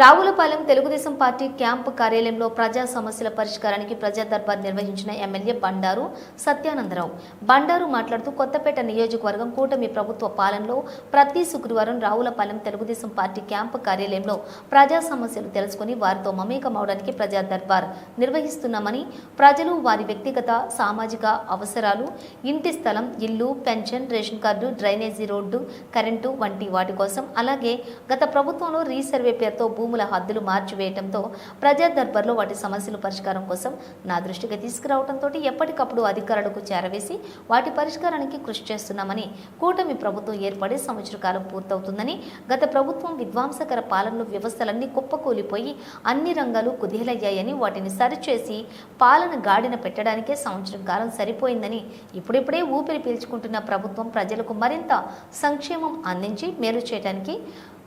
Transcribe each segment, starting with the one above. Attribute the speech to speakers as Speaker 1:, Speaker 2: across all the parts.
Speaker 1: Ravulapalem Telugu Desam party camp కార్యాలయంలో ప్రజా సమస్యల పరిష్కారానికి ప్రజా దర్బార్ నిర్వహించిన ఎమ్మెల్యే బండారు సత్యానందరావు. బండారు మాట్లాడుతూ కొత్తపేట నియోజకవర్గం కూటమి ప్రభుత్వ పాలనలో ప్రతి శుక్రవారం రావులపాలెం తెలుగుదేశం పార్టీ క్యాంపు కార్యాలయంలో ప్రజా సమస్యలు తెలుసుకుని వారితో మమేకమవడానికి ప్రజా దర్బార్ నిర్వహిస్తున్నామని, ప్రజలు వారి వ్యక్తిగత సామాజిక అవసరాలు, ఇంటి స్థలం, ఇల్లు, pension, ration card, drainage road, current వంటి వాటి కోసం, అలాగే గత ప్రభుత్వంలో రీసర్వే పేరుతో భూముల హద్దులు మార్చివేయడంతో ప్రజా దర్బార్లో వాటి సమస్యల పరిష్కారం కోసం నా దృష్టికి తీసుకురావడంతో ఎప్పటికప్పుడు అధికారులకు చేరవేసి వాటి పరిష్కారానికి కృషి చేస్తున్నామని, కూటమి ప్రభుత్వం ఏర్పడే సంవత్సర కాలం పూర్తవుతుందని, గత ప్రభుత్వం విధ్వంసకర పాలనలో వ్యవస్థలన్నీ కుప్పకూలిపోయి అన్ని రంగాలు కుదేలయ్యాయని, వాటిని సరిచేసి పాలన గాడిన పెట్టడానికే సంవత్సరం కాలం సరిపోయిందని, ఇప్పుడిప్పుడే ఊపిరి పీల్చుకుంటున్న ప్రభుత్వం ప్రజలకు మరింత సంక్షేమం అందించి మేలు చేయడానికి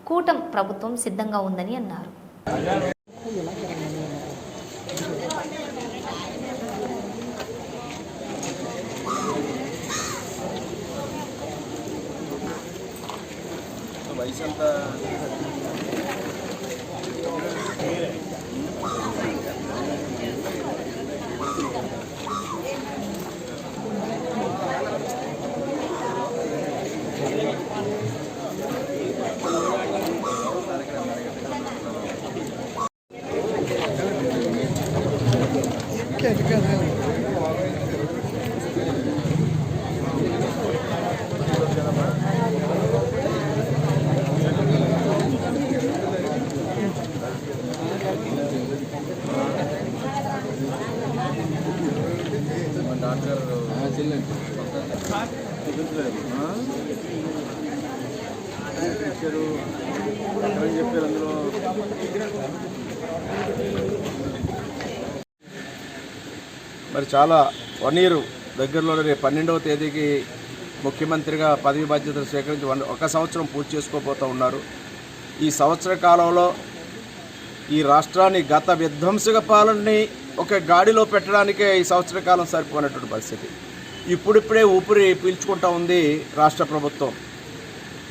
Speaker 1: కూటమి ప్రభుత్వం సిద్ధంగా ఉందని అన్నారు.
Speaker 2: మరి చాలా 1 ఇయర్ దగ్గరలోనే రేపు 12వ తేదీకి ముఖ్యమంత్రిగా పదవి బాధ్యతలు స్వీకరించి 1 సంవత్సరం పూర్తి చేసుకోబోతూ ఉన్నారు. ఈ సంవత్సర కాలంలో ఈ రాష్ట్రాన్ని గత విధ్వంసక పాలనని ఒక గాడిలో పెట్టడానికే ఈ సంవత్సర కాలం సరిపోయినటువంటి పరిస్థితి. ఇప్పుడిప్పుడే ఊపిరి పీల్చుకుంటూ ఉంది రాష్ట్ర ప్రభుత్వం.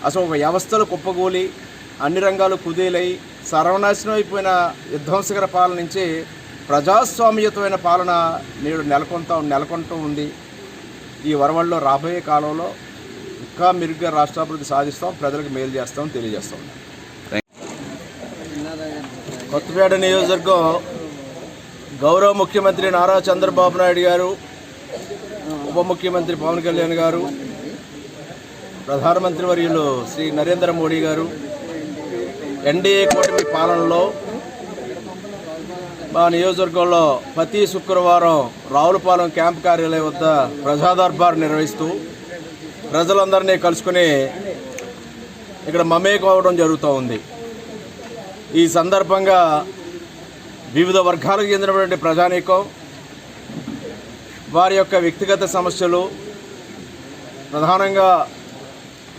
Speaker 2: అసలు ఒక వ్యవస్థలు కుప్పగూలి అన్ని రంగాలు కుదేలై సర్వనాశనం అయిపోయిన విధ్వంసకర పాలన నుంచి ప్రజాస్వామ్యయుతమైన పాలన నేడు నెలకొంటూ ఉంది. ఈ వరవల్లో రాబోయే కాలంలో ఇంకా మెరుగ్గా రాష్ట్రాభివృద్ధి సాధిస్తాం, ప్రజలకు మేలు చేస్తామని తెలియజేస్తాం. కొత్తపేట నియోజకవర్గం గౌరవ ముఖ్యమంత్రి నారా చంద్రబాబు నాయుడు గారు, ఉప ముఖ్యమంత్రి పవన్ కళ్యాణ్ గారు, ప్రధానమంత్రి వర్యులు శ్రీ నరేంద్ర మోడీ గారు ఎన్డీఏ కూటమి పాలనలో మా నియోజకవర్గంలో ప్రతి శుక్రవారం రావులపాలెం క్యాంప్ కార్యాలయం వద్ద ప్రజా దర్బార్ నిర్వహిస్తూ ప్రజలందరినీ కలుసుకుని ఇక్కడ మమేకం అవ్వడం జరుగుతూ ఉంది. ఈ సందర్భంగా వివిధ వర్గాలకు చెందినటువంటి ప్రజానీకం వారి యొక్క వ్యక్తిగత సమస్యలు, ప్రధానంగా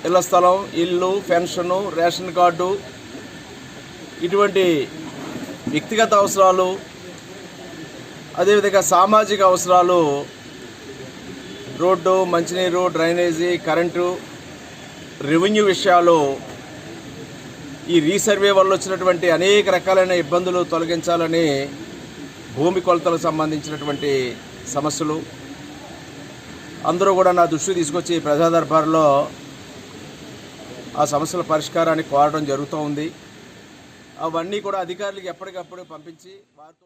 Speaker 2: ఇళ్ల స్థలం, ఇల్లు, పెన్షను, రేషన్ కార్డు, ఇటువంటి వ్యక్తిగత అవసరాలు, అదేవిధంగా సామాజిక అవసరాలు, రోడ్డు, మంచినీరు, డ్రైనేజీ, కరెంటు, రెవెన్యూ విషయాలు, ఈ రీసర్వే వల్ల వచ్చినటువంటి అనేక రకాలైన ఇబ్బందులు తొలగించాలని భూమి కొలతలకు సంబంధించినటువంటి సమస్యలు అందరూ కూడా నా దృష్టికి తీసుకొచ్చి ప్రజా దర్బార్లో ఆ సమస్యల పరిష్కారాన్ని కోరడం జరుగుతూ ఉంది. అవన్నీ కూడా అధికారులకు ఎప్పటికప్పుడు పంపించి వారితో